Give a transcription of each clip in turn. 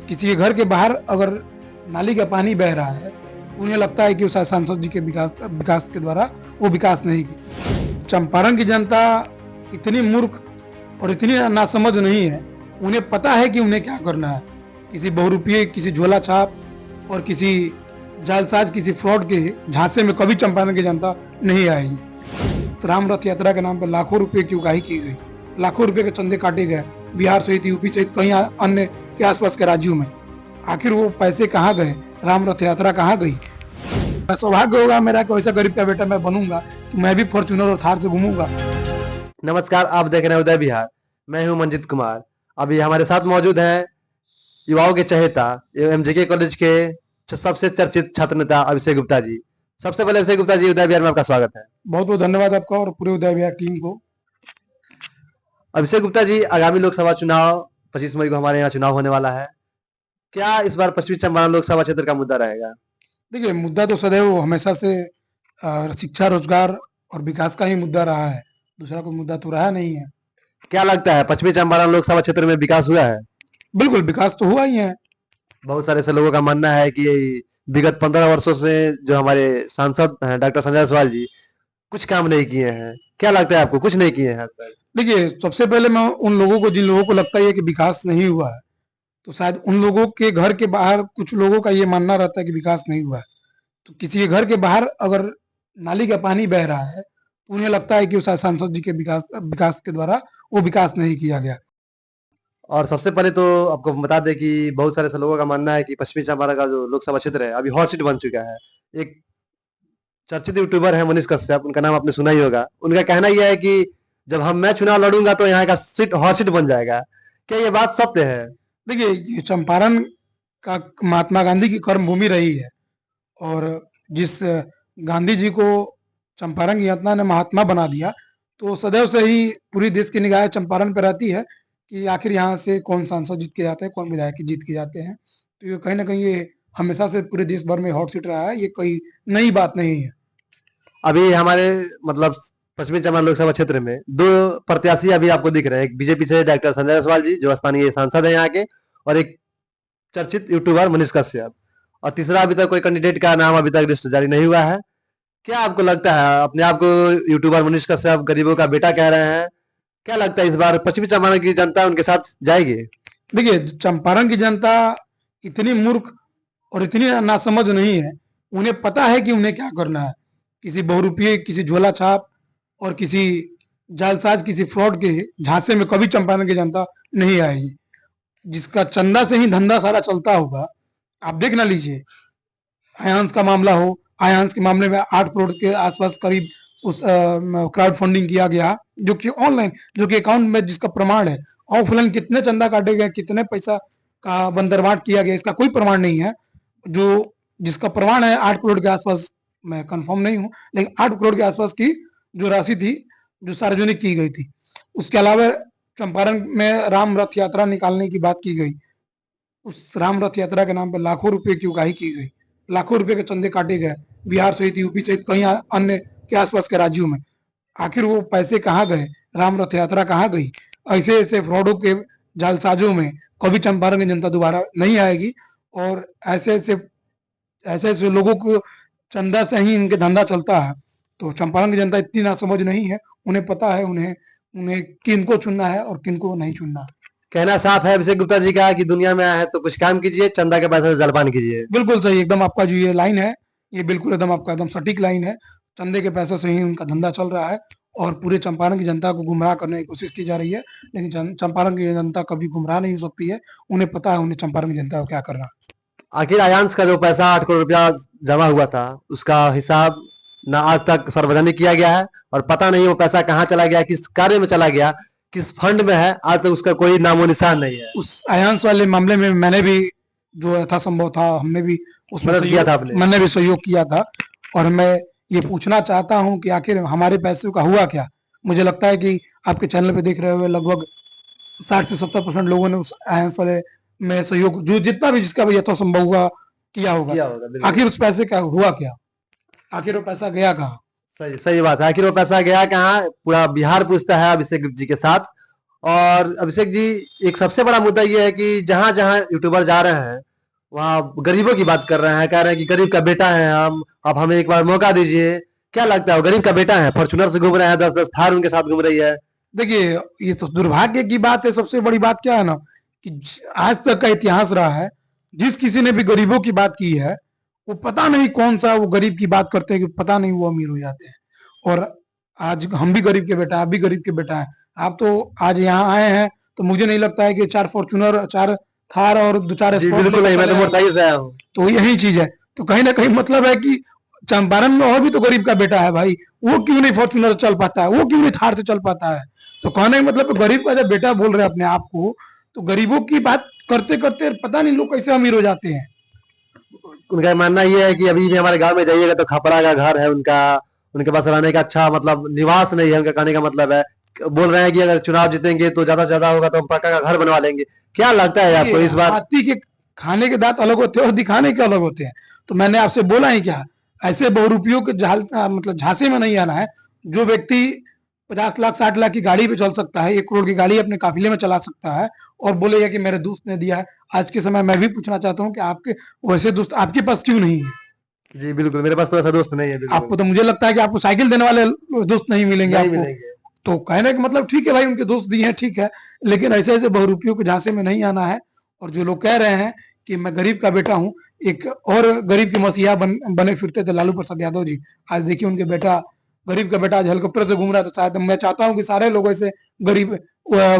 किसी के घर के बाहर अगर नाली का पानी बह रहा है, उन्हें लगता है कि उस सांसद जी के विकास के द्वारा वो विकास नहीं की। चंपारण की जनता इतनी मूर्ख और इतनी नासमझ नहीं है, उन्हें पता है कि उन्हें क्या करना है। किसी बहुरूपीय, किसी झोला छाप और किसी जालसाज, किसी फ्रॉड के झांसे में कभी चंपारण की जनता नहीं आएगी। तो राम रथ यात्रा के नाम पर लाखों रुपए की उगाही की गई, लाखों रुपए के चंदे काटे गए बिहार सहित, यूपी सहित कई अन्य के आसपास के राज्यों में। आखिर वो पैसे कहाँ गए? राम रथ यात्रा कहाँ गई? सौभाग्य होगा मेरा कि वैसा गरीब का बेटा मैं बनूंगा कि मैं भी फॉर्च्यूनर और थार से घूमूंगा। नमस्कार, आप देख रहे हैं उदय बिहार। मैं हूं मंजित कुमार। अभी हमारे साथ मौजूद हैं युवाओं के चहेता एमजेके कॉलेज के सबसे चर्चित छात्र नेता अभिषेक गुप्ता जी। सबसे पहले अभिषेक गुप्ता जी, उदय बिहार में आपका स्वागत है। बहुत बहुत धन्यवाद आपका और पूरे उदय बिहार टीम को। अभिषेक गुप्ता जी, आगामी लोकसभा चुनाव 25 मई को हमारे यहाँ चुनाव होने वाला है। क्या इस बार पश्चिमी चंपारण लोकसभा क्षेत्र का मुद्दा रहेगा? देखिए, मुद्दा तो सदैव हमेशा से शिक्षा, रोजगार और विकास का ही मुद्दा रहा है। दूसरा कोई मुद्दा तो रहा नहीं है। क्या लगता है, पश्चिमी चंपारण लोकसभा क्षेत्र में विकास हुआ है? बिल्कुल, विकास तो हुआ ही है। बहुत सारे ऐसे लोगों का मानना है कि विगत 15 वर्षों से जो हमारे सांसद हैं डॉक्टर संजय जायसवाल जी कुछ काम नहीं किए हैं। क्या लगता है आपको, कुछ नहीं किए हैं? देखिए, सबसे पहले मैं उन लोगों को, जिन लोगों को लगता है कि विकास नहीं हुआ है, तो शायद उन लोगों के घर के बाहर कुछ लोगों का ये मानना रहता है कि विकास नहीं हुआ है। तो किसी के घर के बाहर अगर नाली का पानी बह रहा है, तो उन्हें लगता है कि उस सांसद जी के विकास के द्वारा वो विकास नहीं किया गया। और सबसे पहले तो आपको बता दें कि बहुत सारे ऐसे लोगों का मानना है कि पश्चिमी चंपारण का जो लोकसभा क्षेत्र है अभी हॉट सीट बन चुका है। एक चर्चित यूट्यूबर है मनीष कश्यप, उनका नाम आपने सुना ही होगा। उनका कहना यह है कि जब मैं चुनाव लड़ूंगा तो यहाँ का सीट हॉट सीट बन जाएगा। क्या ये बात सत्य है? देखिए, ये चंपारण का महात्मा गांधी की कर्मभूमि रही है और जिस गांधी जी को चंपारण की जनता ने महात्मा बना दिया, तो सदैव से ही पूरी देश की निगाहें चंपारण पर रहती है कि आखिर यहाँ से कौन सांसद जीत के जाते हैं, कौन विधायक जीत के जाते हैं। तो ये कहीं ना कहीं ये हमेशा से पूरे देश भर में हॉट सीट रहा है, ये कोई नई बात नहीं है। अभी हमारे मतलब पश्चिमी चंपारण लोकसभा क्षेत्र में दो प्रत्याशी अभी आपको दिख रहे हैं। एक बीजेपी से डॉक्टर संजय जायसवाल जी जो स्थानीय सांसद है यहाँ के, और एक चर्चित यूट्यूबर मनीष कश्यप, और तीसरा अभी तक कोई कैंडिडेट का नाम अभी तक लिस्ट जारी नहीं हुआ है। क्या आपको लगता है, अपने आप को यूट्यूबर मनीष कश्यप गरीबों का बेटा कह रहे हैं, क्या लगता है इस बार पश्चिमी चंपारण की जनता उनके साथ जाएगी? देखिए, चंपारण की जनता इतनी मूर्ख और इतनी नासमझ नहीं है, उन्हें पता है कि उन्हें क्या करना है। किसी बहुरूपीय, किसी झोला छाप और किसी जालसाज, किसी फ्रॉड के झांसे में कभी चंपारण की जनता नहीं आएगी। जिसका चंदा से ही धंधा सारा चलता होगा, आप देख ना लीजिए। आयांश का मामला हो, आयांश के मामले में 8 करोड़ के आसपास करीब उस क्राउड फंडिंग किया गया, जो कि ऑनलाइन, जो कि अकाउंट में जिसका प्रमाण है। ऑफलाइन कितने चंदा काटे गए, कितने पैसा का बंदरबांट किया गया, इसका कोई प्रमाण नहीं है। जो जिसका प्रमाण है 8 करोड़ के आसपास, मैं कंफर्म नहीं हूं, लेकिन 8 करोड़ के आसपास की जो राशि थी जो सार्वजनिक की गई थी। उसके अलावा चंपारण में राम रथ यात्रा निकालने की बात की गई। उस राम रथ यात्रा के नाम पर लाखों रुपए की उगाही की गई, लाखों रुपए के चंदे काटे गए बिहार सहित, यूपी सहित कई अन्य के आसपास के राज्यों में। आखिर वो पैसे कहाँ गए? राम रथ यात्रा कहाँ गई? ऐसे ऐसे फ्रॉडों के जालसाजों में कभी चंपारण की जनता दोबारा नहीं आएगी। और ऐसे ऐसे लोगों को चंदा से ही इनके धंधा चलता है। तो चंपारण की जनता इतनी नासमझ नहीं है, उन्हें पता है उन्हें उन्हें किनको चुनना है और किनको नहीं चुनना। कहना साफ है अभिषेक गुप्ता जी का कि दुनिया में आया है तो कुछ काम कीजिए, चंदा के पैसे से जलपान कीजिए। बिल्कुल सही, एकदम आपका जो ये लाइन है, ये बिल्कुल एकदम आपका एकदम सटीक लाइन है। चंदे के पैसे से ही उनका धंधा चल रहा है और पूरे चंपारण की जनता को गुमराह करने की कोशिश की जा रही है। लेकिन चंपारण की जनता कभी गुमराह नहीं हो सकती है। उन्हें पता है उन्हें चंपारण की जनता को क्या करना। आखिर आयांश का जो पैसा 8 करोड़ रुपया जमा हुआ था उसका हिसाब ना आज तक सार्वजनिक किया गया है, और पता नहीं वो पैसा कहाँ चला गया, किस कार्य में चला गया, किस फंड में है, आज तक उसका कोई नामो निशान नहीं है। उस आयांश वाले मामले में मैंने भी, जो यथासंभव था, हमने भी उसमें मदद किया था आपने। मैंने भी सहयोग किया था। और मैं ये पूछना चाहता हूं कि आखिर हमारे पैसों का हुआ क्या। मुझे लगता है कि आपके चैनल पे देख रहे हुए लगभग 60 से 70% लोगों ने उस आयांश वाले में सहयोग, जो जितना भी जिसका भी यथासंभव हुआ, किया होगा। आखिर उस पैसे का हुआ क्या? आखिर वो पैसा गया कहाँ? सही सही बात है। आखिर वो पैसा गया कहाँ? पूरा बिहार पूछता है अभिषेक जी के साथ। और अभिषेक जी, एक सबसे बड़ा मुद्दा ये है कि जहां जहां यूट्यूबर जा रहे हैं वहां गरीबों की बात कर रहे हैं, कह रहे हैं कि गरीब का बेटा है हम, अब हमें एक बार मौका दीजिए। क्या लगता है, वो गरीब का बेटा है, फॉर्चूनर से घूम रहे हैं, 10-10 थार उनके साथ घूम रही है। देखिए, ये तो दुर्भाग्य की बात है। सबसे बड़ी बात क्या है ना कि आज तक का इतिहास रहा है, जिस किसी ने भी गरीबों की बात की है, वो पता नहीं कौन सा वो गरीब की बात करते हैं कि पता नहीं वो अमीर हो जाते हैं। और आज हम भी गरीब के बेटा, आप भी गरीब के बेटा है। आप तो आज यहाँ आए हैं तो मुझे नहीं लगता है कि 4 फॉर्च्यूनर, 4 थार और 2-4 जी स्पोर्ट बिल्कुल लेकर नहीं, मैं तो चले आए। मोटरसाइकिल से आया हूँ। तो यही चीज है। तो कहीं ना कहीं मतलब है कि चंपारण में और भी तो गरीब का बेटा है भाई, वो क्यों नहीं फॉर्च्यूनर चल पाता है, वो क्यों नहीं थार से चल पाता है। तो कहने का मतलब गरीब का जब बेटा बोल रहे हैं अपने आप को, तो गरीबों की बात करते करते पता नहीं लोग कैसे अमीर हो जाते हैं। उनका मानना ये है कि अभी भी हमारे गांव में जाइएगा तो खपड़ा का घर है उनका, उनके पास रहने का अच्छा मतलब निवास नहीं है। उनका कहने का मतलब है, बोल रहे हैं कि अगर चुनाव जीतेंगे तो ज्यादा से ज्यादा होगा तो हम पक्का का घर बनवा लेंगे। क्या लगता है आपको देखिए, इस बार? हाथी के खाने के दांत अलग होते हैं और दिखाने के अलग होते हैं। तो मैंने आपसे बोला ही क्या, ऐसे बहुरूपियों के मतलब झांसे में नहीं आना है। जो व्यक्ति 50 लाख 60 लाख की गाड़ी पे चल सकता है, 1 करोड़ की गाड़ी अपने काफिले में चला सकता है और बोलेगा कि मेरे दोस्त ने दिया है। आज के समय मैं भी पूछना चाहता हूँ कि आपके वैसे दोस्त आपके पास क्यों नहीं है। जी बिल्कुल, मेरे पास तो ऐसा दोस्त नहीं है बिल्कुल। आपको तो मुझे लगता है कि आपको साइकिल देने वाले दोस्त नहीं मिलेंगे नहीं आपको। मिलेंगे। तो कहने का मतलब ठीक है भाई, उनके दोस्त दिए हैं, ठीक है, लेकिन ऐसे ऐसे बहुरूपियों के झांसे में नहीं आना है। और जो लोग कह रहे हैं कि मैं गरीब का बेटा हूँ, एक और गरीब के मसीहा बने फिरते थे लालू प्रसाद यादव जी। आज देखिए उनके बेटा, गरीब का बेटा आज हेलीकॉप्टर से घूम रहा है। तो शायद मैं चाहता हूँ कि सारे लोग ऐसे गरीब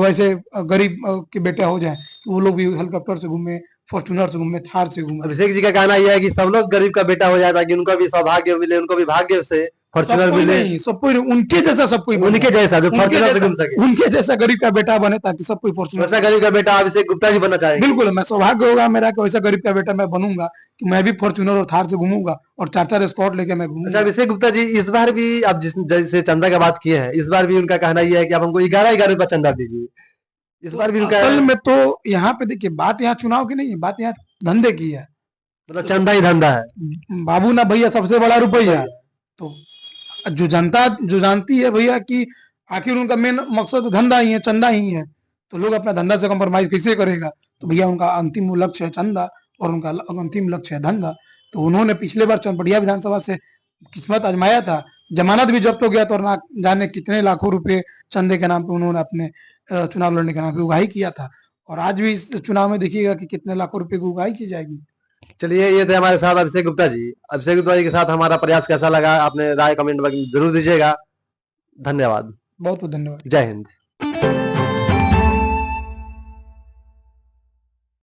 वैसे गरीब के बेटे हो जाए, कि वो लोग भी हेलीकॉप्टर से घूमे, फॉर्चूनर से घूमे, थार से घूमे। अभिषेक जी का कहना यह है कि सब लोग गरीब का बेटा हो जाए ताकि उनको भी सौभाग्य मिले, उनको भी भाग्य से सब फॉर्चूनर कोई मिले। नहीं, सब कोई नहीं, उनके जैसा सब कोई बने। उनके जैसा जो उनके फॉर्चूनर से जैसा घूम सके, उनके जैसा गरीब का बेटा बने ताकि सब कोई फॉर्चूनर वैसा से। गरीब का बेटा अभिषेक गुप्ता जी बनना चाहेंगे। बिल्कुल, मैं सौभाग्य होगा मेरा कि वैसा गरीब का बेटा मैं बनूंगा, कि मैं भी फॉर्च्यूनर और थार से घूमूंगा और 4-4 स्पॉट लेके मैं अच्छा घूमूंगा। अभिषेक गुप्ता जी, इस बार भी आप जिस जैसे चंदा की बात किए हैं, इस बार भी उनका कहना यह है कि आप हमको 11-11 रुपया चंदा दीजिए। इस तो बार भी उनका असल में तो यहाँ पे देखिए, बात यहाँ चुनाव की नहीं है, बात यहाँ धंधे की है। मतलब चंदा ही धंधा है। बाबू ना भैया सबसे बड़ा रुपया। तो जो जनता जो जानती है भैया कि आखिर उनका मेन मकसद धंधा ही है, चंदा ही है, तो लोग अपना धंधा से कंप्रोमाइज कैसे करेगा। तो भैया उनका अंतिम लक्ष्य है चंदा और उनका अंतिम लक्ष्य है धंधा। तो उन्होंने पिछले बार चनपटिया विधानसभा से किस्मत आजमाया था, जमानत भी जब्त हो गया था और ना जाने कितने लाखों रुपए चंदे के नाम पे उन्होंने अपने चुनाव लड़ने के नाम पे उगाही किया था। और आज भी इस चुनाव में देखिएगा कि कितने लाखों रुपए की उगाही की जाएगी। चलिए, ये थे हमारे साथ अभिषेक गुप्ता जी। अभिषेक गुप्ता जी के साथ हमारा प्रयास कैसा लगा, आपने राय कमेंट में जरूर दीजिएगा। धन्यवाद। बहुत बहुत धन्यवाद। जय हिंद।